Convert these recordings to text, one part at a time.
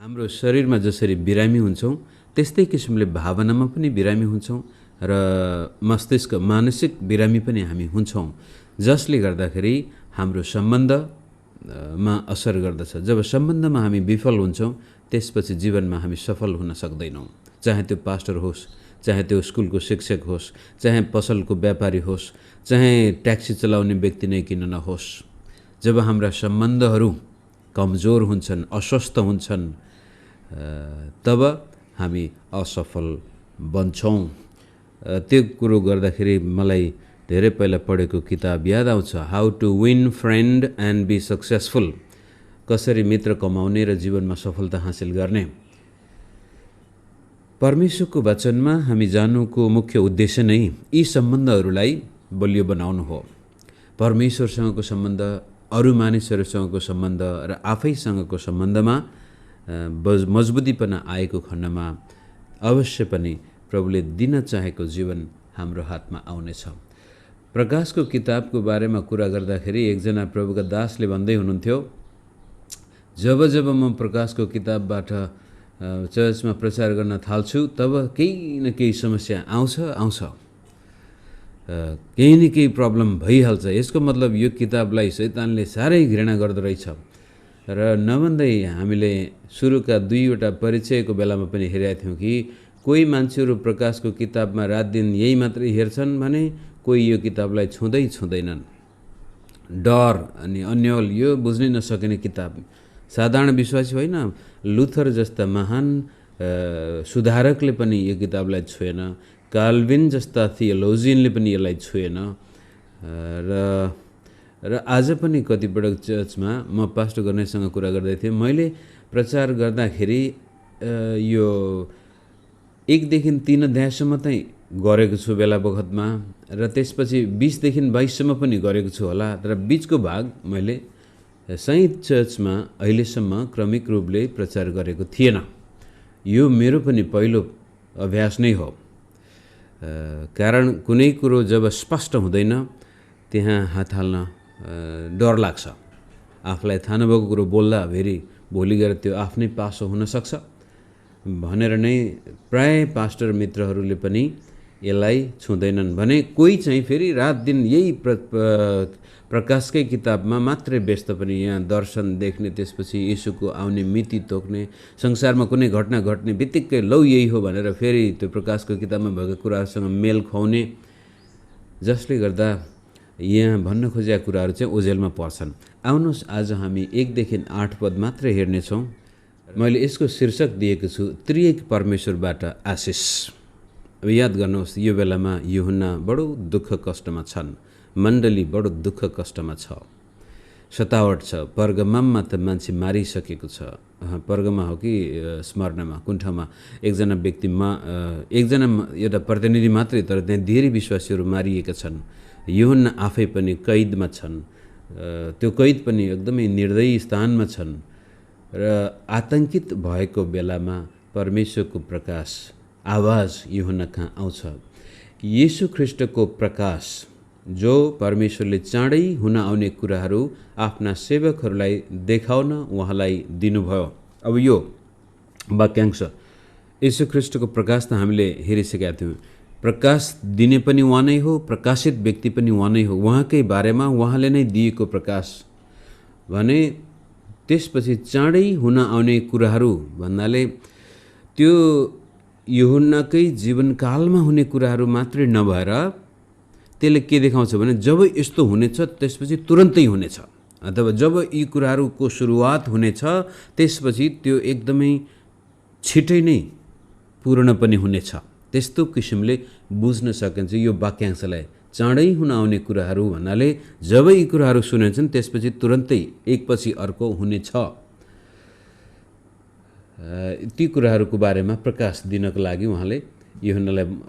हाम्रो शरीरमा जसरी बिरामी हुन्छौँ त्यस्तै किसिमले भावनामा पनि बिरामी हुन्छौँ र मस्तिष्क मानसिक बिरामी पनि हामी हुन्छौँ, जसले गर्दाखेरि हाम्रो सम्बन्धमा असर गर्दछ। जब सम्बन्धमा हामी विफल हुन्छौँ त्यसपछि जीवनमा हामी सफल हुन सक्दैनौँ। चाहे त्यो पास्टर होस्, चाहे त्यो स्कुलको शिक्षक होस्, चाहे पसलको व्यापारी होस्, चाहे ट्याक्सी चलाउने व्यक्ति नै किन नहोस्, जब हाम्रा सम्बन्धहरू कमजोर हुन्छन्, अस्वस्थ हुन्छन्, तब हामी असफल बन्छौँ। त्यो कुरो गर्दाखेरि मलाई धेरै पहिला पढेको किताब याद आउँछ, how to win friend and be successful, कसरी मित्र कमाउने र जीवनमा सफलता हासिल गर्ने। परमेश्वरको वचनमा हामी जानुको मुख्य उद्देश्य नै यी सम्बन्धहरूलाई बलियो बनाउनु हो। परमेश्वरसँगको सम्बन्ध, अरू मानिसहरूसँगको सम्बन्ध र आफैसँगको सम्बन्धमा मजबुतीपना आएको खण्डमा अवश्य पनि प्रभुले दिन चाहेको जीवन हाम्रो हातमा आउनेछ। प्रकाशको किताबको बारेमा कुरा गर्दाखेरि एकजना प्रभुका दासले भन्दै हुनुहुन्थ्यो, जब जब म प्रकाशको किताबबाट चर्चमा प्रचार गर्न थाल्छु तब केही न केही समस्या आउँछ, केही न केही प्रब्लम भइहाल्छ। यसको मतलब यो किताबलाई शैतानले साह्रै घृणा गर्दो रहेछ। र नभन्दै हामीले सुरुका 2वटा परिचयको बेलामा पनि हेरेका थियौँ कि कोही मान्छेहरू प्रकाशको किताबमा रात दिन यही मात्रै हेर्छन् भने कोही यो किताबलाई छुँदैनन्। डर अनि अन्यल यो बुझ्नै नसकिने किताब। साधारण विश्वासी होइन, लुथर जस्ता महान सुधारकले पनि यो किताबलाई छुएन, काल्भिन जस्ता थियोलोजियनले पनि यसलाई छुएन। र आज पनि कतिपटक चर्चमा म पास्टर गर्नेसँग कुरा गर्दै थिएँ, मैले प्रचार गर्दाखेरि यो 1 देखि 3 अध्यायसम्म चाहिँ गरेको छु बेला बखतमा, र त्यसपछि 20 देखि 22 सम्म पनि गरेको छु होला। तर बिचको भाग मैले सही चर्चमा अहिलेसम्म क्रमिक रूपले प्रचार गरेको थिएन। यो मेरो पनि पहिलो अभ्यास नै हो। कारण कुनै कुरो जब स्पष्ट हुँदैन त्यहाँ हात हाल्न डर लाग्छ। आफूलाई थाहा नभएको कुरो बोल्दा फेरि भोलि गएर त्यो आफ्नै पासो हुनसक्छ भनेर नै प्राय पास्टर मित्रहरूले पनि यसलाई छुँदैनन् भने कोही चाहिँ फेरि रात दिन यही प्रकाशकै किताबमा मात्रै व्यस्त पनि, यहाँ दर्शन देख्ने, त्यसपछि यीशुको आउने मिति तोक्ने, संसारमा कुनै घटना घट्ने बित्तिकै लौ यही हो भनेर फेरि त्यो प्रकाशको किताबमा भएको कुराहरूसँग मेल खुवाउने, जसले गर्दा यहाँ भन्न खोजेका कुराहरू चाहिँ ओझेलमा पर्छन्। आउनुहोस् आज हामी 1 देखि 8 पद मात्रै हेर्नेछौँ। मैले यसको शीर्षक दिएको छु, त्रिएक परमेश्वरबाट आशिष। अब याद गर्नुहोस्, यो बेलामा यूहन्ना बडो दुःख कष्टमा छन्, मण्डली बडो दुःख कष्टमा छ, सतावट छ। पर्गमामा त मान्छे मारिसकेको छ। पर्गमा हो कि स्मरणमा, कुन ठाउँमा एकजना व्यक्तिमा एकजना एउटा प्रतिनिधि मात्रै, तर त्यहाँ धेरै विश्वासीहरू मारिएका छन्। यूहन्ना आफै पनि कैदमा छन्, त्यो कैद पनि एकदमै निर्दयी स्थानमा छन्। र आतंकित भएको बेलामा परमेश्वरको प्रकाश आवाज यूहन्ना कहाँ आउँछ। येशू ख्रीष्टको प्रकाश जो परमेश्वरले चाँडै हुन आउने कुराहरू आफ्ना सेवकहरूलाई देखाउन उहाँलाई दिनुभयो। अब यो वाक्यांश येशू ख्रीष्टको प्रकाश त हामीले हेरिसकेका थियौँ। प्रकाश दिने पनि उहाँ नै हो, प्रकाशित व्यक्ति पनि उहाँ नै हो। उहाँकै बारेमा उहाँले नै दिएको प्रकाश भने त्यसपछि चाँडै हुन आउने कुराहरू भन्नाले त्यो यूहन्नाकै जीवनकालमा हुने कुराहरू मात्रै नभएर त्यसले के देखाउँछ भने जब यस्तो हुनेछ त्यसपछि तुरन्तै हुनेछ, अथवा जब यी कुराहरूको सुरुवात हुनेछ त्यसपछि त्यो एकदमै छिटै नै पूर्ण पनि हुनेछ। त्यस्तो किसिमले बुझ्न सकिन्छ यो वाक्यांशलाई। चाँडै हुन आउने कुराहरू भन्नाले जब यी कुराहरू सुनेछन् त्यसपछि तुरन्तै एकपछि अर्को हुनेछ। ती कुराहरूको बारेमा प्रकाश दिनको लागि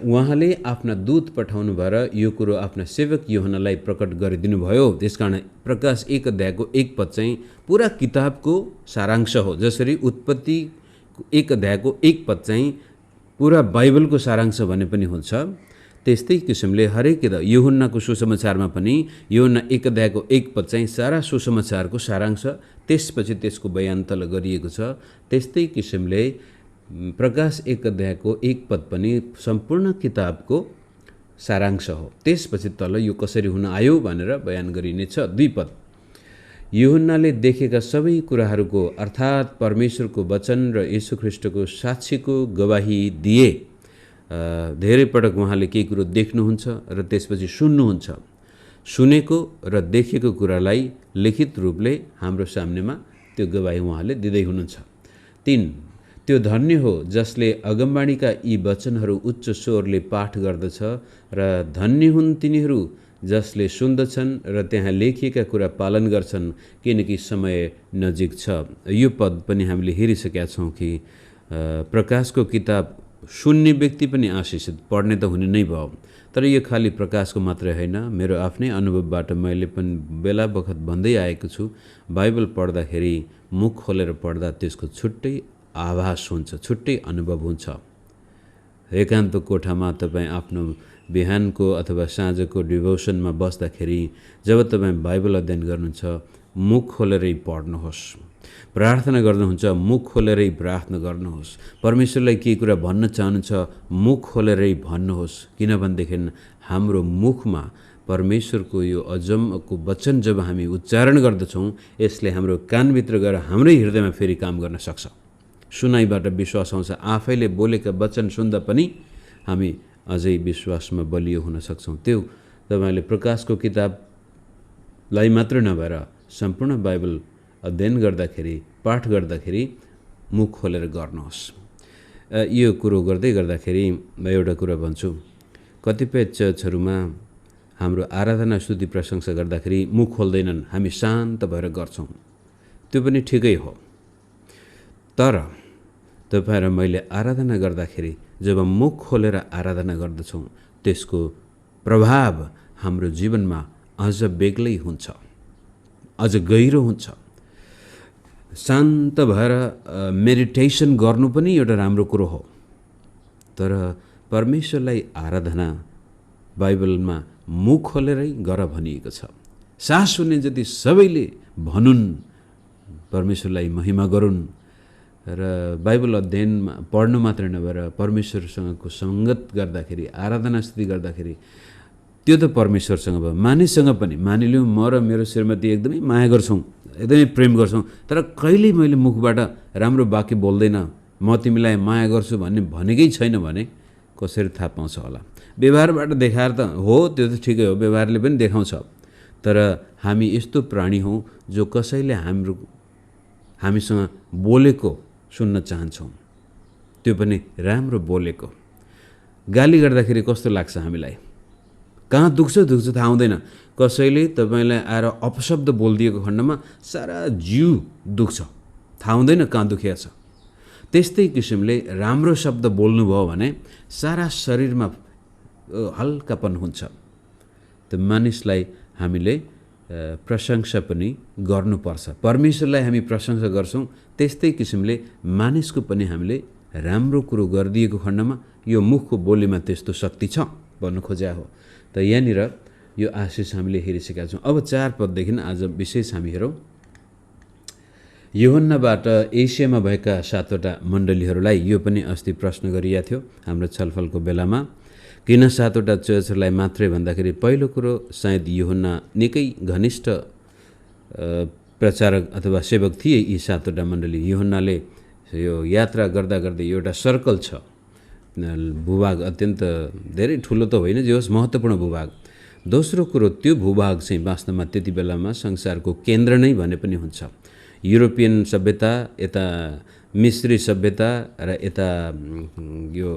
उहाँले आफ्ना दूत पठाउनु भएर यो कुरो आफ्ना सेवक यूहन्नालाई प्रकट गरिदिनु भयो। त्यसकारण प्रकाश 1 अध्यायको 1 पद चाहिँ पुरा किताबको सारांश हो। जसरी उत्पत्ति 1 अध्यायको 1 पद चाहिँ पुरा बाइबलको सारांश भने पनि हुन्छ, त्यस्तै किसिमले हरेक यूहन्नाको सुसमाचारमा पनि यूहन्ना 1 अध्यायको 1 पद चाहिँ सारा सुसमाचारको सारांश, त्यसपछि त्यसको बयान तल गरिएको छ। त्यस्तै किसिमले प्रकाश 1 अध्यायको 1 पद पनि सम्पूर्ण किताबको सारांश हो। त्यसपछि तल यो कसरी हुन आयो भनेर बयान गरिनेछ। 2 पद यूहन्नाले देखेका सबै कुराहरूको अर्थात् परमेश्वरको वचन र येशू ख्रीष्टको साक्षीको गवाही दिए। धेरै पटक उहाँले केही कुरो देख्नुहुन्छ र त्यसपछि सुन्नुहुन्छ। सुनेको र देखेको कुरालाई लिखित रूपले हाम्रो सामनेमा त्यो गवाही उहाँले दिँदै हुनुहुन्छ। 3 त्यो धन्य हो जसले अगमवाणीका यी वचनहरू उच्च स्वरले पाठ गर्दछ र धन्य हुन् तिनीहरू जसले सुन्दछन् र त्यहाँ लेखिएका कुरा पालन गर्छन्, किनकि समय नजिक छ। यो पद पनि हामीले हेरिसकेका छौँ कि प्रकाशको किताब सुन्ने व्यक्ति पनि आशिषित, पढ्ने त हुने नै भयो। तर यो खाली प्रकाशको मात्रै होइन, मेरो आफ्नै अनुभवबाट मैले पनि बेला बखत भन्दै आएको छु, बाइबल पढ्दाखेरि मुख खोलेर पढ्दा त्यसको छुट्टै आभास हुन्छ, छुट्टै अनुभव हुन्छ। एकान्त कोठामा तपाईँ आफ्नो बिहानको अथवा साँझको डिभोसनमा बस्दाखेरि जब तपाईँ बाइबल अध्ययन गर्नुहुन्छ, मुख खोलेरै पढ्नुहोस्। प्रार्थना गर्नुहुन्छ, मुख खोलेरै प्रार्थना गर्नुहोस्। परमेश्वरलाई केही कुरा भन्न चाहनुहुन्छ, मुख खोलेरै भन्नुहोस्। किनभनेदेखि हाम्रो मुखमा परमेश्वरको यो अजम्मको वचन जब हामी उच्चारण गर्दछौँ, यसले हाम्रो कानभित्र गएर हाम्रै हृदयमा फेरि काम गर्न सक्छ। सुनाइबाट विश्वास आउँछ। आफैले बोलेका वचन सुन्दा पनि हामी अझै विश्वासमा बलियो हुन सक्छौँ। त्यो तपाईँले प्रकाशको किताबलाई मात्र नभएर सम्पूर्ण बाइबल अध्ययन गर्दाखेरि, पाठ गर्दाखेरि मुख खोलेर गर्नुहोस्। यो कुरो गर्दै गर्दाखेरि म एउटा कुरा भन्छु, कतिपय चर्चहरूमा हाम्रो आराधना स्तुति प्रशंसा गर्दाखेरि मुख खोल्दैनन्, हामी शान्त भएर गर्छौँ। त्यो पनि ठिकै हो। तर तपाईँ र मैले आराधना गर्दाखेरि जब मुख खोलेर आराधना गर्दछौँ, त्यसको प्रभाव हाम्रो जीवनमा अझ बेग्लै हुन्छ, अझ गहिरो हुन्छ। शान्त भएर मेडिटेसन गर्नु पनि एउटा राम्रो कुरो हो। तर परमेश्वरलाई आराधना बाइबलमा मुख खोलेरै गर भनिएको छ। सास सुन्ने जति सबैले भनुन्, परमेश्वरलाई महिमा गरून् र बाइबल अध्ययनमा पढ्नु मात्र नभएर परमेश्वरसँगको सङ्गत गर्दाखेरि, आराधना स्तुति गर्दाखेरि त्यो त परमेश्वरसँग भयो, मानिससँग पनि। मानिलिउँ म र मेरो श्रीमती एकदमै माया गर्छौँ, एकदमै प्रेम गर्छौँ, तर कहिल्यै मैले मुखबाट राम्रो वाक्य बोल्दैन, म तिमीलाई माया गर्छु भन्ने भनेकै छैन भने कसरी थाहा पाउँछ होला? व्यवहारबाट देखाएर त हो, त्यो त ठिकै हो, व्यवहारले पनि देखाउँछ। तर हामी यस्तो प्राणी हौँ जो कसैले हामीसँग बोलेको सुन्न चाहन्छौँ, त्यो पनि राम्रो बोलेको। गाली गर्दाखेरि कस्तो लाग्छ हामीलाई? कहाँ दुख्छ थाहा हुँदैन। कसैले तपाईँलाई आएर अपशब्द बोलिदिएको खण्डमा सारा जिउ दुख्छ, थाहा हुँदैन कहाँ दुखिया छ। त्यस्तै किसिमले राम्रो शब्द बोल्नुभयो भने सारा शरीरमा हल्कापन हुन्छ। त्यो मानिसलाई हामीले प्रशंसा पनि गर्नुपर्छ। परमेश्वरलाई हामी प्रशंसा गर्छौँ, त्यस्तै किसिमले मानिसको पनि हामीले राम्रो कुरो गरिदिएको खण्डमा यो मुखको बोलीमा त्यस्तो शक्ति छ भन्नु खोज्या हो। त यहाँनिर यो आशिष हामीले हेरिसकेका छौँ। अब 4 पददेखि आज विशेष हामी हेरौँ। यूहन्नाबाट एसियामा भएका 7वटा मण्डलीहरूलाई यो पनि अस्ति प्रश्न गरिएको थियो हाम्रो छलफलको बेलामा। किन 7वटा चर्चहरूलाई मात्रै भन्दाखेरि पहिलो कुरो सायद यूहन्ना निकै घनिष्ठ प्रचारक अथवा सेवक थिए यी 7वटा मण्डली। यूहन्नाले यो यात्रा गर्दा गर्दै एउटा सर्कल छ, भूभाग अत्यन्त धेरै ठुलो त होइन, जे होस् महत्त्वपूर्ण भूभाग। दोस्रो कुरो त्यो भूभाग चाहिँ वास्तवमा त्यति बेलामा संसारको केन्द्र नै भने पनि हुन्छ। युरोपियन सभ्यता, यता मिश्री सभ्यता र यता यो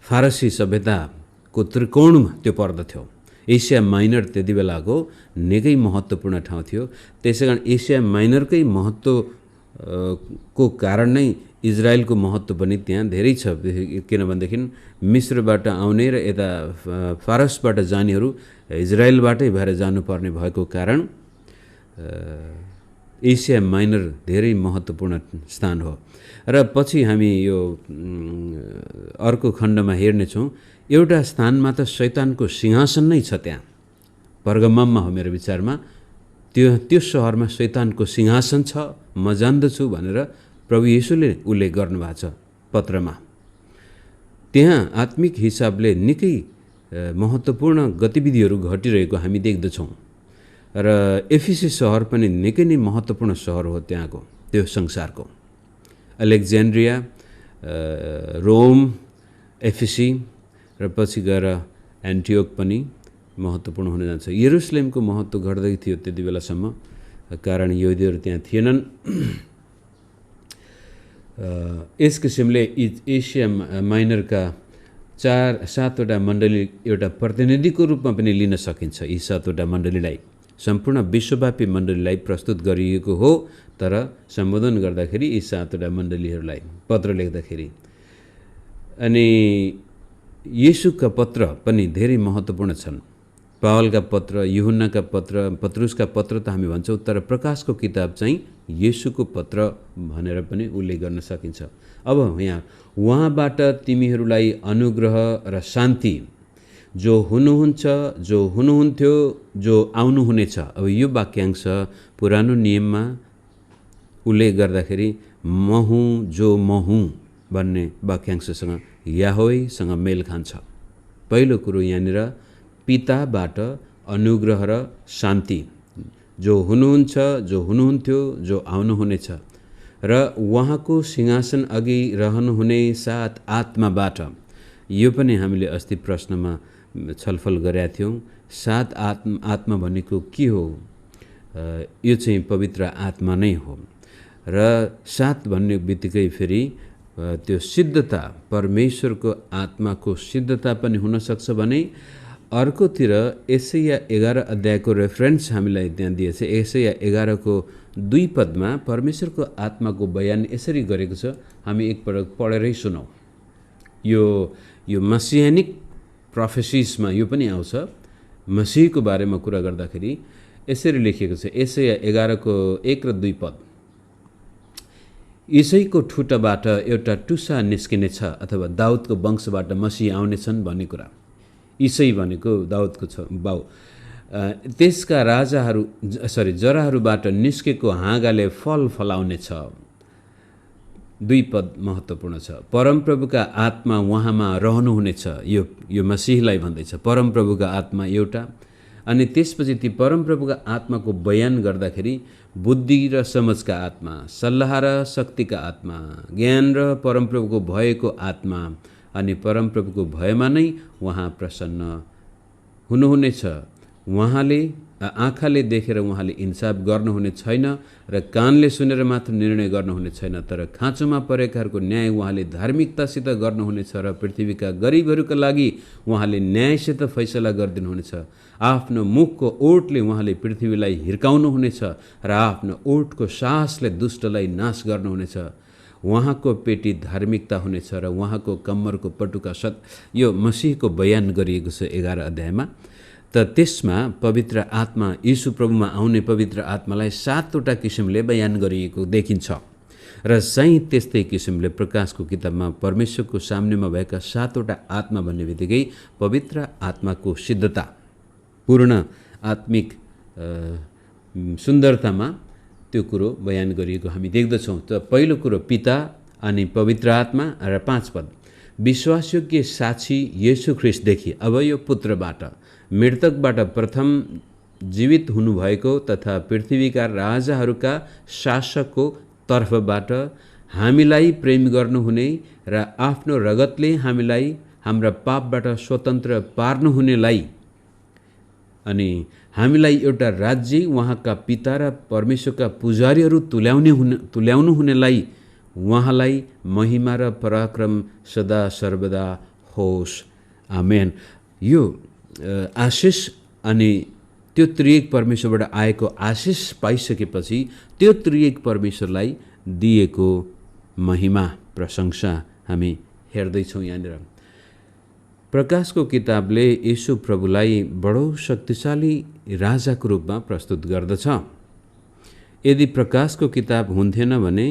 फारसी सभ्यताको त्रिकोणमा त्यो पर्दथ्यो। एसिया माइनर त्यति बेलाको निकै महत्त्वपूर्ण ठाउँ थियो। त्यसै कारण एसिया माइनरकै महत्त्व को कारण नै इजरायलको महत्त्व पनि त्यहाँ धेरै छ। किनभनेदेखि मिश्रबाट आउने र यता फारसबाट जानेहरू इजरायलबाटै भएर जानुपर्ने भएको कारण एसिया माइनर धेरै महत्त्वपूर्ण स्थान हो। र पछि हामी यो अर्को खण्डमा हेर्नेछौँ एउटा स्थानमा त शैतानको सिंहासन नै छ त्यहाँ, पर्गमममा हो मेरो विचारमा। त्यो सहरमा शैतानको सिंहासन छ, म जान्दछु भनेर प्रभु येशूले उल्लेख गर्नुभएको छ पत्रमा। त्यहाँ आत्मिक हिसाबले निकै महत्त्वपूर्ण गतिविधिहरू घटिरहेको हामी देख्दछौँ र एफिसी सहर पनि निकै नै महत्त्वपूर्ण सहर हो त्यहाँको, त्यो संसारको। अलेक्जेन्ड्रिया, रोम, एफिसी र पछि गएर एन्टियोक पनि महत्त्वपूर्ण हुन जान्छ। यरुसलेमको महत्त्व घट्दै थियो त्यति बेलासम्म, कारण यहुदीहरू त्यहाँ थिएनन्। यस किसिमले एसिया माइनरका 7वटा मण्डली एउटा प्रतिनिधिको रूपमा पनि लिन सकिन्छ। यी 7वटा मण्डलीलाई सम्पूर्ण विश्वव्यापी मण्डलीलाई प्रस्तुत गरिएको हो, तर सम्बोधन गर्दाखेरि यी 7वटा मण्डलीहरूलाई पत्र लेख्दाखेरि। अनि येशूका पत्र पनि धेरै महत्त्वपूर्ण छन्। पावलका पत्र, यूहन्नाका पत्र, पत्रुसका पत्र त हामी भन्छौँ, तर प्रकाशको किताब चाहिँ येशूको पत्र भनेर पनि उल्लेख गर्न सकिन्छ। अब यहाँ उहाँबाट तिमीहरूलाई अनुग्रह र शान्ति, जो हुनुहुन्छ, जो हुनुहुन्थ्यो, जो आउनुहुनेछ। अब यो वाक्यांश पुरानो नियममा उल्लेख गर्दाखेरि म हुँ, जो म हुँ भन्ने वाक्यांशसँग याहवेसँग मेल खान्छ। पहिलो कुरो यहाँनिर पिताबाट अनुग्रह र शान्ति, जो हुनुहुन्छ, जो हुनुहुन्थ्यो, जो आउनुहुनेछ र उहाँको सिंहासन अघि रहनुहुने 7 आत्माबाट। यो पनि हामीले अस्ति प्रश्नमा छलफल गरेका थियौँ। 7 आत्मा भनेको के हो? यो चाहिँ पवित्र आत्मा नै हो। र 7 भन्ने बित्तिकै फेरि त्यो सिद्धता, परमेश्वरको आत्माको सिद्धता पनि हुनसक्छ भने अर्कोतिर यशाया 11 अध्यायको रेफरेन्स हामीलाई त्यहाँ दिएछ। यशाया 11 को 2 पदमा परमेश्वरको आत्माको बयान यसरी गरेको छ, हामी एकपटक पढेरै सुनौँ। यो मसियानिक प्रोफेसिसमा यो पनि आउँछ। मसीहको बारेमा कुरा गर्दाखेरि यसरी लेखिएको छ, यशाया 11 को 1 र 2 पद। इसैको ठुटाबाट एउटा टुसा निस्किनेछ, अथवा दाउदको वंशबाट मसीह आउनेछन् भन्ने कुरा। इसै भनेको दाउदको छ बाउ। त्यसका जराहरूबाट निस्केको हाँगाले फल फलाउनेछ। 2 पद महत्त्वपूर्ण छ। परमप्रभुका आत्मा उहाँमा रहनुहुनेछ। यो मसीहलाई भन्दैछ, परमप्रभुका आत्मा एउटा। अनि त्यसपछि ती परमप्रभुका आत्माको बयान गर्दाखेरि बुद्धि र समझका आत्मा, सल्लाह र शक्तिका आत्मा, ज्ञान र परमप्रभुको भयको आत्मा, अनि परमप्रभुको भयमा नै उहाँ प्रसन्न हुनुहुनेछ। उहाँले आँखाले देखेर उहाँले इन्साफ गर्नुहुने छैन र कानले सुनेर मात्र निर्णय गर्नुहुने छैन, तर खाँचोमा परेकाहरूको न्याय उहाँले धार्मिकतासित गर्नुहुनेछ र पृथ्वीका गरिबहरूका लागि उहाँले न्यायसित फैसला गरिदिनुहुनेछ। आफ्नो मुखको ओठले उहाँले पृथ्वीलाई हिर्काउनुहुनेछ र आफ्नो ओठको सासले दुष्टलाई नाश गर्नुहुनेछ। उहाँको पेटी धार्मिकता हुनेछ र उहाँको कम्मरको पटुका यो मसीहको बयान गरिएको छ 11 अध्यायमा। त त्यसमा पवित्र आत्मा, यीशु प्रभुमा आउने पवित्र आत्मालाई 7वटा किसिमले बयान गरिएको देखिन्छ। र चाहिँ त्यस्तै किसिमले प्रकाशको किताबमा परमेश्वरको सामनेमा भएका 7वटा आत्मा भन्ने बित्तिकै पवित्र आत्माको सिद्धता, पूर्ण आत्मिक सुन्दरतामा त्यो कुरो बयान गरिएको हामी देख्दछौँ। त पहिलो कुरो पिता अनि पवित्र आत्मा र 5 पद। विश्वासयोग्य साक्षी येशू ख्रिस्टदेखि, अब यो पुत्रबाट, मृतकबाट प्रथम जीवित हुनुभएको तथा पृथ्वीका राजाहरूका शासकको तर्फबाट हामीलाई प्रेम गर्नुहुने र आफ्नो रगतले हामीलाई हाम्रा पापबाट स्वतन्त्र पार्नुहुनेलाई, अनि हामीलाई एउटा राज्य, उहाँका पिता र परमेश्वरका पुजारीहरू तुल्याउनु हुनेलाई उहाँलाई महिमा र पराक्रम सदा सर्वदा होस्। आमेन। यो आशिष अनि त्यो त्रिएक परमेश्वरबाट आएको आशिष पाइसकेपछि त्यो त्रिएक परमेश्वरलाई दिएको महिमा, प्रशंसा हामी हेर्दैछौँ यहाँनिर। प्रकाशको किताबले यीशु प्रभुलाई बडो शक्तिशाली राजाको रूपमा प्रस्तुत गर्दछ। यदि प्रकाशको किताब हुन्थेन भने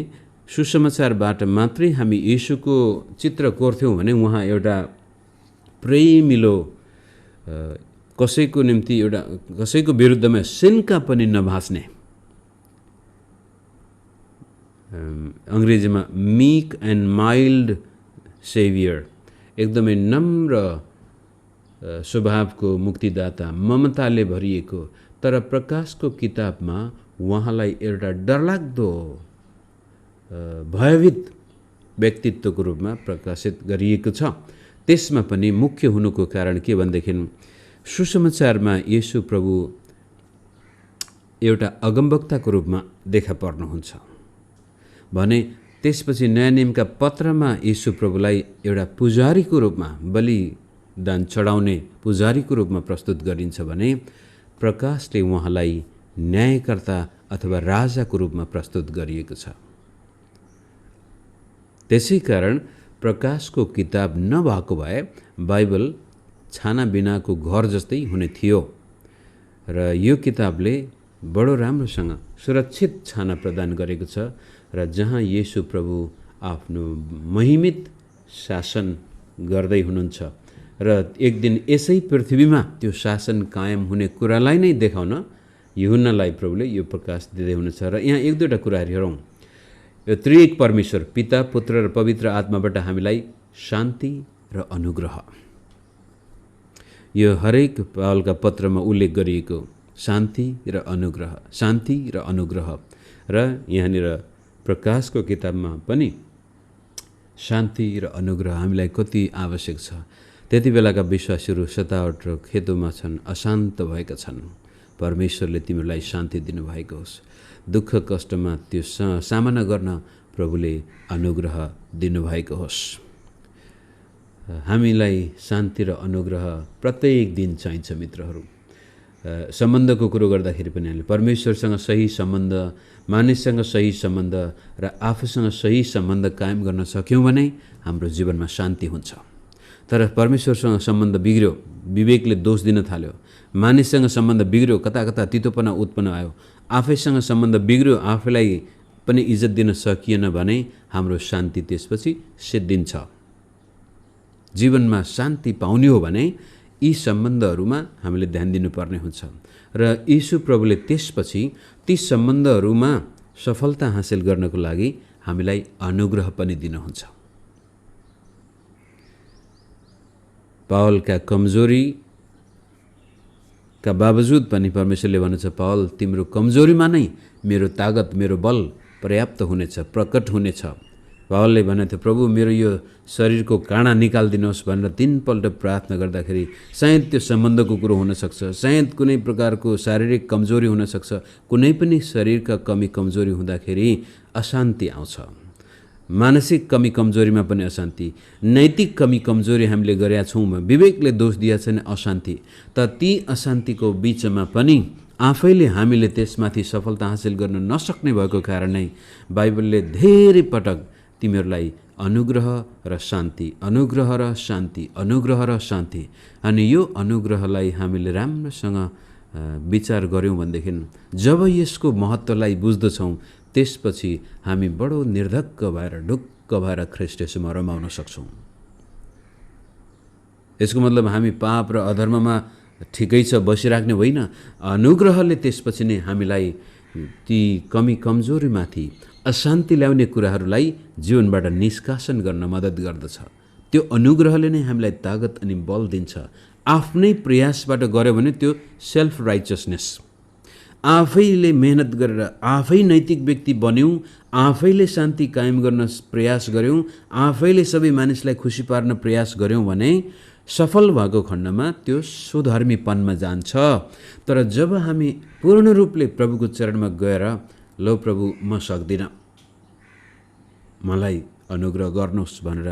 सुसमाचारबाट मात्रै हामी यीशुको चित्र कोर्थ्यौँ भने उहाँ एउटा प्रेमिलो, कसैको निम्ति एउटा कसैको विरुद्धमा सिन्का पनि नभाँच्ने, अङ्ग्रेजीमा मीक एन्ड माइल्ड सेभियर, एकदमै नम्र स्वभावको मुक्तिदाता, ममताले भरिएको, तर प्रकाशको किताबमा उहाँलाई एउटा डरलाग्दो भयभीत व्यक्तित्वको रूपमा प्रकाशित गरिएको छ। त्यसमा पनि मुख्य हुनुको कारण के भनेदेखि सुसमाचारमा येशू प्रभु एउटा अगमवक्ताको रूपमा देखा पर्नुहुन्छ भने त्यसपछि नयाँ नियमका पत्रमा येशू प्रभुलाई एउटा पुजारीको रूपमा, बलिदान चढाउने पुजारीको रूपमा प्रस्तुत गरिन्छ भने प्रकाशले उहाँलाई न्यायकर्ता अथवा राजाको रूपमा प्रस्तुत गरिएको छ। त्यसै कारण प्रकाशको किताब नभएको भए बाइबल छाना बिनाको घर जस्तै हुने थियो र यो किताबले बडो राम्रोसँग सुरक्षित छाना प्रदान गरेको छ र जहाँ येशू प्रभु आफ्नो महिमित शासन गर्दै हुनुहुन्छ र एक दिन यसै पृथ्वीमा त्यो शासन कायम हुने कुरालाई नै देखाउन यूहन्नालाई प्रभुले यो प्रकाश दिँदै हुनुहुन्छ। र यहाँ एक दुईवटा कुराहरू हेरौँ। यो त्रिएक परमेश्वर पिता, पुत्र र पवित्र आत्माबाट हामीलाई शान्ति र अनुग्रह, यो हरेक पावलका पत्रमा उल्लेख गरिएको शान्ति र अनुग्रह, शान्ति र अनुग्रह, र यहाँनिर प्रकाशको किताबमा पनि शान्ति र अनुग्रह हामीलाई कति आवश्यक छ। त्यति बेलाका विश्वासीहरू सतावट र खेतोमा छन्, अशान्त भएका छन्। परमेश्वरले तिमीहरूलाई शान्ति दिनुभएको होस्। दुःख कष्टमा त्यो सामना गर्न प्रभुले अनुग्रह दिनुभएको होस्। हामीलाई शान्ति र अनुग्रह प्रत्येक दिन चाहिन्छ मित्रहरू। सम्बन्धको कुरो गर्दाखेरि पनि हामीले परमेश्वरसँग सही सम्बन्ध, मानिससँग सही सम्बन्ध र आफूसँग सही सम्बन्ध कायम गर्न सक्यौँ भने हाम्रो जीवनमा शान्ति हुन्छ। तर परमेश्वरसँग सम्बन्ध बिग्रियो, विवेकले दोष दिन थाल्यो, मानिससँग सम्बन्ध बिग्रियो, कता कता तितोपना उत्पन्न आयो, आफैसँग सम्बन्ध बिग्रियो, आफैलाई पनि इज्जत दिन सकिएन भने हाम्रो शान्ति त्यसपछि सिद्धिन्छ। जीवनमा शान्ति पाउने हो भने यी सम्बन्धहरूमा हामीले ध्यान दिनुपर्ने हुन्छ र येशू प्रभुले त्यसपछि ती सम्बन्धहरूमा सफलता हासिल गर्नको लागि हामीलाई अनुग्रह पनि दिनुहुन्छ। पावलका कमजोरीका बावजुद पनि परमेश्वरले भन्नुहुन्छ, पावल तिम्रो कमजोरीमा नै मेरो तागत, मेरो बल पर्याप्त हुनेछ, प्रकट हुनेछ। पावलले भनेको थियो, प्रभु मेरो यो शरीरको काँडा निकालिदिनुहोस् भनेर 3 पल्ट प्रार्थना गर्दाखेरि सायद त्यो सम्बन्धको कुरो हुनसक्छ, सायद कुनै प्रकारको शारीरिक कमजोरी हुनसक्छ। कुनै पनि शरीरका कमी कमजोरी हुँदाखेरि अशान्ति आउँछ। मानसिक कमी कमजोरीमा पनि अशान्ति, नैतिक कमी कमजोरी हामीले गरेका छौँ, विवेकले दोष दिएको छैन, अशान्ति। त ती अशान्तिको बिचमा पनि आफैले हामीले त्यसमाथि सफलता हासिल गर्न नसक्ने भएको कारण नै बाइबलले धेरै पटक तिमीहरूलाई अनुग्रह र शान्ति, अनुग्रह र शान्ति, अनुग्रह र शान्ति, अनि यो अनुग्रहलाई हामीले राम्रोसँग विचार गऱ्यौँ भनेदेखि जब यसको महत्त्वलाई बुझ्दछौँ त्यसपछि हामी बडो निर्धक्क भएर ढुक्क भएर ख्रीष्ट येशूमा रमाउन सक्छौँ। यसको मतलब हामी पाप र अधर्ममा ठिकै छ बसिराख्ने होइन। अनुग्रहले त्यसपछि नै हामीलाई ती कमी कमजोरीमाथि अशान्ति ल्याउने कुराहरूलाई जीवनबाट निष्कासन गर्न मद्दत गर्दछ। त्यो अनुग्रहले नै हामीलाई तागत अनि बल दिन्छ। आफ्नै प्रयासबाट गऱ्यो भने त्यो सेल्फ राइचसनेस, आफैले मेहनत गरेर आफै नैतिक व्यक्ति बन्यौँ, आफैले शान्ति कायम गर्न प्रयास गऱ्यौँ, आफैले सबै मानिसलाई खुसी पार्न प्रयास गऱ्यौँ भने सफल भएको खण्डमा त्यो सुधर्मीपनमा जान्छ। तर जब हामी पूर्ण रूपले प्रभुको चरणमा गएर लो प्रभु म सक्दिनँ, मलाई अनुग्रह गर्नुहोस् भनेर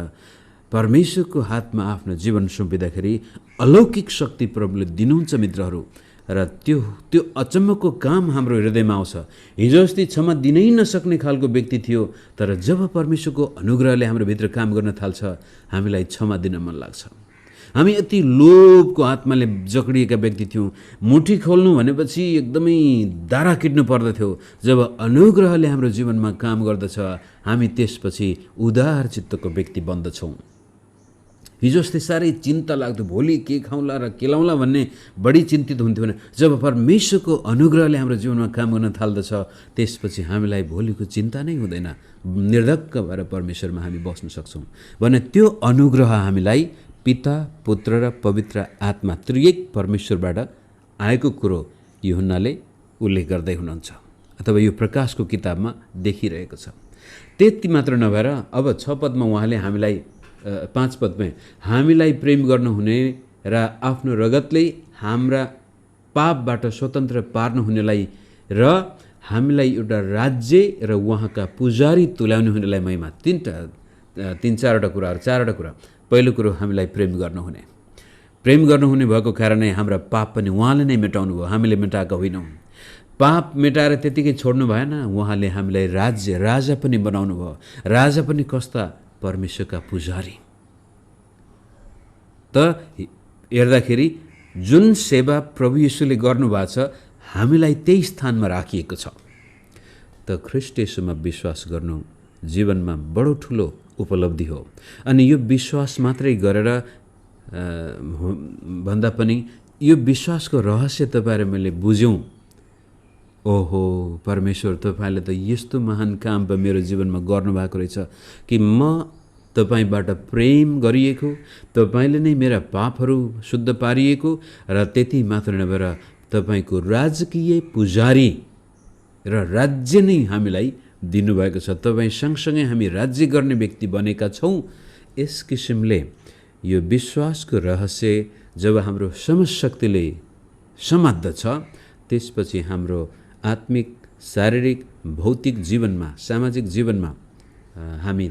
परमेश्वरको हातमा आफ्नो जीवन सुम्पिँदाखेरि अलौकिक शक्ति प्रभुले दिनुहुन्छ मित्रहरू। र त्यो अचम्मको काम हाम्रो हृदयमा आउँछ। हिजो अस्ति क्षमा दिनै नसक्ने खालको व्यक्ति थियो, तर जब परमेश्वरको अनुग्रहले हाम्रो भित्र काम गर्न थाल्छ हामीलाई क्षमा दिन मन लाग्छ। हामी यति लोभको आत्माले जक्डिएका व्यक्ति थियौँ, मुठी खोल्नु भनेपछि एकदमै दारा किट्नु पर्दथ्यो। जब अनुग्रहले हाम्रो जीवनमा काम गर्दछ हामी त्यसपछि उदार चित्तको व्यक्ति बन्दछौँ। हिजो अस्ति साह्रै चिन्ता लाग्दो, भोलि के खाउँला र केलाउँला भन्ने बढी चिन्तित हुन्थ्यो भने जब परमेश्वरको अनुग्रहले हाम्रो जीवनमा काम गर्न थाल्दछ, त्यसपछि हामीलाई भोलिको चिन्ता नै हुँदैन। निर्धक्क भएर परमेश्वरमा हामी बस्न सक्छौँ भने त्यो अनुग्रह हामीलाई पिता, पुत्र र पवित्र आत्मा त्रिएक परमेश्वरबाट आएको कुरो यूहन्नाले उल्लेख गर्दै हुनुहुन्छ अथवा यो प्रकाशको किताबमा देखिरहेको छ। त्यति मात्र नभएर अब 6 पदमा उहाँले हामीलाई 5 पदमा हामीलाई प्रेम गर्नुहुने र आफ्नो रगतले हाम्रा पापबाट स्वतन्त्र पार्नुहुनेलाई र हामीलाई एउटा राज्य र उहाँका पुजारी तुल्याउने हुनेलाई महिमा। 3-4वटा कुराहरू, 4वटा कुरा। पहिलो कुरो हामीलाई प्रेम गर्नुहुने भएको कारणले हाम्रा पाप पनि उहाँले नै मेटाउनु भयो, हामीले मेटाएका होइनौँ। पाप मेटाएर त्यतिकै छोड्नु भएन, उहाँले हामीलाई राजा पनि बनाउनु भयो। राजा पनि कस्ता? परमेश्वरका पुजारी। त हेर्दाखेरि जुन सेवा प्रभु येशूले गर्नुभएको छ हामीलाई त्यही स्थानमा राखिएको छ। त ख्रीष्ट येशूमा विश्वास गर्नु जीवनमा बडो ठुलो उपलब्धि हो। अनि यो विश्वास मात्रै गरेर भन्दा पनि यो विश्वासको रहस्य तपाईहरु मैले बुझ्यौँ। ओहो परमेश्वर तपाईले त यस्तो महान काम په मेरो जीवनमा गर्नुभएको रहेछ कि म तपाईबाट प्रेम गरिएको, तपाईले नै मेरा पापहरू शुद्ध पारिएको र त्यति मात्र नभएर तपाईको राजकीय पुजारी र राज्य नै हामीलाई दिनुभएको छ। तपाई सँगसँगै हामी राज्य गर्ने व्यक्ति बनेका छौं। यस किसिमले यो विश्वासको रहस्य जब हाम्रो समशक्तिले समात्दछ त्यसपछि हाम्रो आत्मिक, शारीरिक, भौतिक जीवनमा, सामाजिक जीवनमा हामी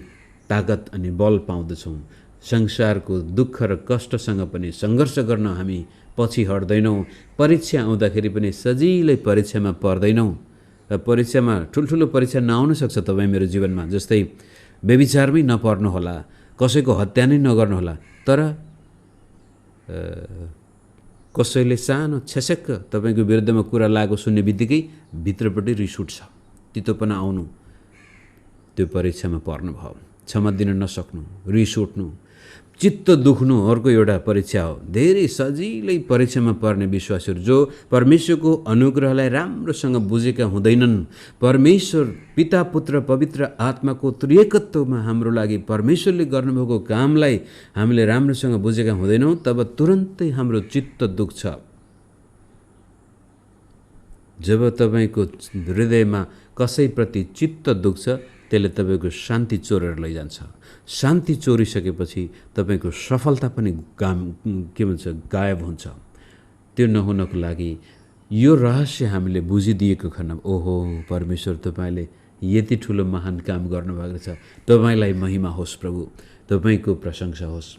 ताकत अनि बल पाउँदछौं। संसारको दुःख र कष्टसँग पनि संघर्ष गर्न हामी पछि हट्दैनौं। परीक्षा आउँदाखेरि पनि सजिलै परीक्षामा पर्दैनौं। परीक्षामा ठुलठुलो परीक्षा नआउन सक्छ तपाई मेरो जीवनमा, जस्तै व्यभिचारमै नपर्नु होला, कसैको हत्या नै नगर्नु होला, तर कसैले सानो छेसक्क तपाईको विरुद्धमा कुरा लागेको सुन्ने बित्तिकै भित्रपट्टि रिस उठ्छ, तितोपना आउनु, त्यो परीक्षामा पर्नु भयो। क्षमा दिन नसक्नु, रिस उठ्नु, चित्त दुख्नु अर्को एउटा परीक्षा हो। धेरै सजिलै परीक्षामा पर्ने विश्वासीहरू जो परमेश्वरको अनुग्रहलाई राम्रोसँग बुझेका हुँदैनन्, परमेश्वर पिता, पुत्र, पवित्र आत्माको त्रिएकत्वमा हाम्रो लागि परमेश्वरले गर्नुभएको कामलाई हामीले राम्रोसँग बुझेका हुँदैनौँ, तब तुरन्तै हाम्रो चित्त दुख्छ। जब तपाईको हृदयमा कसैप्रति चित्त दुख्छ त्यसले तपाईको शान्ति चोरेर लैजान्छ। शान्ति चोरिसकेपछि तपाईको सफलता पनि गायब हुन्छ। त्यो नहुनको लागि यो रहस्य हामीले बुझिदिएको खण्डमा ओहो परमेश्वर तपाईले यति ठुलो महान काम गर्नुभएको छ, तपाईलाई महिमा होस् प्रभु, तपाईको प्रशंसा होस्।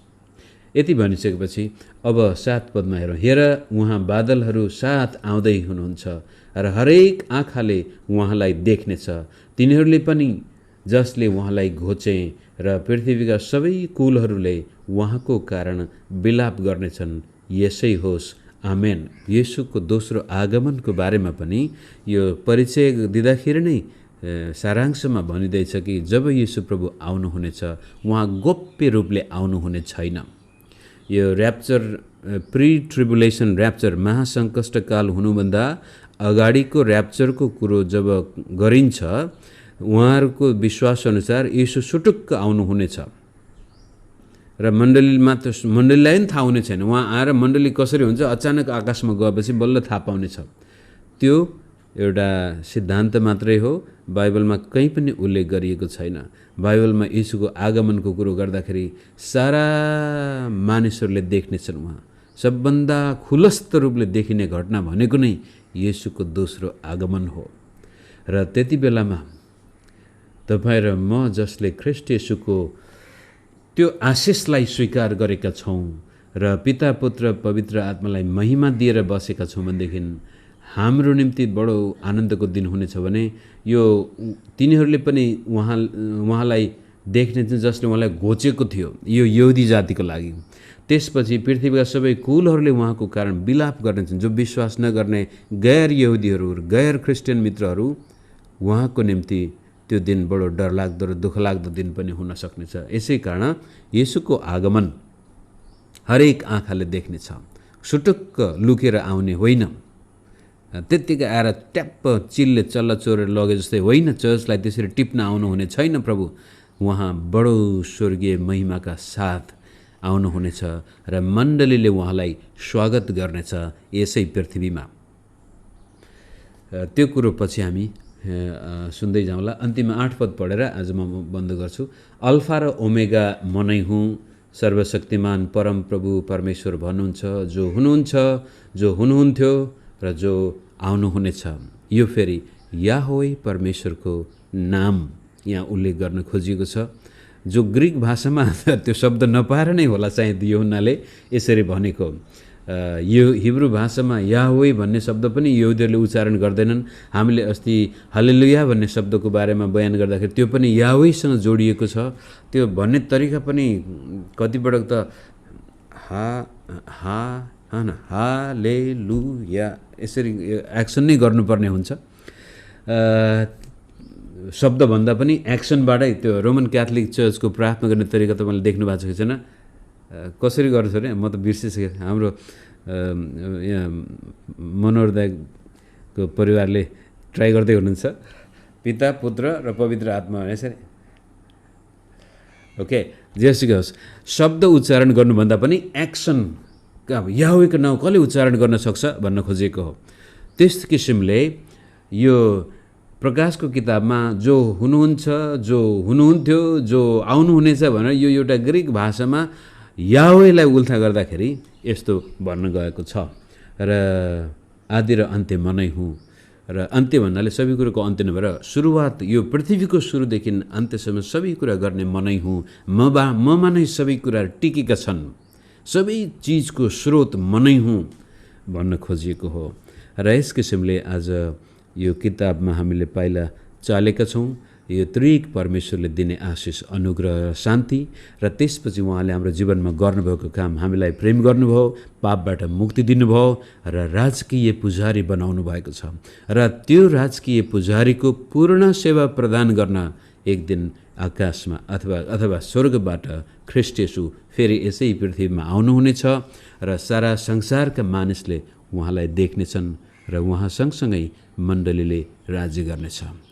यति भनिसकेपछि अब 7 पदमा हेरौँ। हेर उहाँ बादलहरू साथ आउँदै हुनुहुन्छ र हरेक आँखाले उहाँलाई देख्नेछ, तिनीहरूले पनि जसले उहाँलाई घोचे र पृथ्वीका सबै कुलहरूले उहाँको कारण विलाप गर्नेछन्। यसै होस् आमेन। येशूको दोस्रो आगमनको बारेमा पनि यो परिचय दिँदाखेरि नै सारांशमा भनिदैछ कि जब येशू प्रभु आउनुहुनेछ उहाँ गोप्य रूपले आउनुहुने छैन। यो र्याप्चर, प्री ट्रिबुलेसन र्याप्चर, महासङ्कष्टकाल हुनुभन्दा अगाडिको र्याप्चरको कुरो जब गरिन्छ उहाँहरूको विश्वास अनुसार येशू सुटुक्क आउनुहुनेछ र मण्डलीलाई पनि थाहा हुने छैन। उहाँ आएर मण्डली कसरी हुन्छ अचानक आकाशमा गएपछि बल्ल थाहा पाउनेछ। त्यो एउटा सिद्धान्त मात्रै हो, बाइबलमा कहीँ पनि उल्लेख गरिएको छैन। बाइबलमा येशूको आगमनको कुरो गर्दाखेरि सारा मानिसहरूले देख्नेछन्। उहाँ सबभन्दा खुलस्त रूपले देखिने घटना भनेको नै येशूको दोस्रो आगमन हो। र त्यति बेलामा तपाईं र म जसले ख्रीष्ट येशूको त्यो आशिषलाई स्वीकार गरेका छौं र पिता, पुत्र, पवित्र आत्मालाई महिमा दिएर बसेका छौं भनेदेखि हाम्रो निम्ति बडो आनन्दको दिन हुनेछ। भने यो तिनीहरूले पनि उहाँलाई देख्ने जसले उहाँलाई घोचेको थियो, यो यहुदी जातिको लागि। त्यसपछि पृथ्वीका सबै कुलहरूले उहाँको कारण विलाप गर्नेछन्। जो विश्वास नगर्ने गैर यहुदीहरू, गैर ख्रिस्टियन मित्रहरू, उहाँको निम्ति त्यो दिन बडो डरलाग्दो र दुःखलाग्दो दिन पनि हुन सक्नेछ। यसै कारण येशूको आगमन हरेक आँखाले देख्नेछ, सुटुक्क लुकेर आउने होइन, त्यत्तिकै आएर ट्याप्प चिलले चल्ला चोरेर लगे जस्तै होइन, चर्चलाई त्यसरी टिप्न आउनुहुने छैन प्रभु। उहाँ बडो स्वर्गीय महिमाका साथ आउनुहुनेछ र मण्डलीले उहाँलाई स्वागत गर्नेछ यसै पृथ्वीमा। त्यो कुरो पछि हामी सुन्दै जाउँला। अन्तिम 8 पद पढेर आज म बन्द गर्छु। अल्फा र ओमेगा म नै हुँ, सर्वशक्तिमान परमप्रभु परमेश्वर भन्नुहुन्छ, जो हुनुहुन्छ, जो हुनुहुन्थ्यो र जो आउनुहुनेछ। यो फेरि याहवे परमेश्वरको नाम यहाँ उल्लेख गर्न खोजिएको छ, जो ग्रिक भाषामा त्यो शब्द नपाएर नै होला सायद यूहन्नाले यसरी भनेको। यो हिब्रू भाषामा याहवे भन्ने शब्द पनि यहुदीहरूले उच्चारण गर्दैनन्। हामीले अस्ति हालेलुया भन्ने शब्दको बारेमा बयान गर्दाखेरि त्यो पनि याहवेसँग जोडिएको छ। त्यो भन्ने तरिका पनि कतिपटक त हालेलुया यसरी एक्सन नै गर्नुपर्ने हुन्छ। शब्दभन्दा पनि एक्सनबाटै त्यो रोमन क्याथोलिक चर्चको प्रार्थना गर्ने तरिका तपाईँले देख्नु भएको छ कि छैन? कसरी गर्छ अरे? म त बिर्सिसकेँ। हाम्रो यहाँ मनोहर दाइको परिवारले ट्राई गर्दै हुनुहुन्छ। पिता, पुत्र र पवित्र आत्मा यसरी। ओके, जेसुकै होस्, शब्द उच्चारण गर्नुभन्दा पनि एक्सन, याहवेको नाउँ कसले उच्चारण गर्न सक्छ भन्न खोजेको हो। त्यस किसिमले यो प्रकाशको किताबमा जो हुनुहुन्छ, जो हुनुहुन्थ्यो, जो आउनुहुनेछ भनेर यो एउटा ग्रिक भाषामा याहवेलाई उल्था गर्दाखेरि यस्तो भन्न गएको छ। र आदि र अन्त्य म नै हुँ, र अन्त्य भन्नाले सबै कुरोको अन्त्य नभएर सुरुवात, यो पृथ्वीको सुरुदेखि अन्त्यसम्म सबै कुरा गर्ने म नै हुँ। ममा नै सबै कुरा टिकेका छन्, सबै चिजको स्रोत म नै हुँ भन्न खोजिएको हो। र यस किसिमले आज यो किताबमा हामीले पाइला चालेका छौँ। यो त्रिएक परमेश्वरले दिने आशिष, अनुग्रह, शान्ति, र त्यसपछि उहाँले हाम्रो जीवनमा गर्नुभएको काम, हामीलाई प्रेम गर्नुभयो, पापबाट मुक्ति दिनुभयो र राजकीय पुजारी बनाउनु भएको छ। र त्यो राजकीय पुजारीको पूर्ण सेवा प्रदान गर्न एक दिन आकाशमा अथवा स्वर्गबाट ख्रीष्ट येशू फेरि यसै पृथ्वीमा आउनुहुनेछ र सारा संसारका मानिसले उहाँलाई देख्नेछन् र उहाँ सँगसँगै मण्डलीले राज्य गर्नेछ।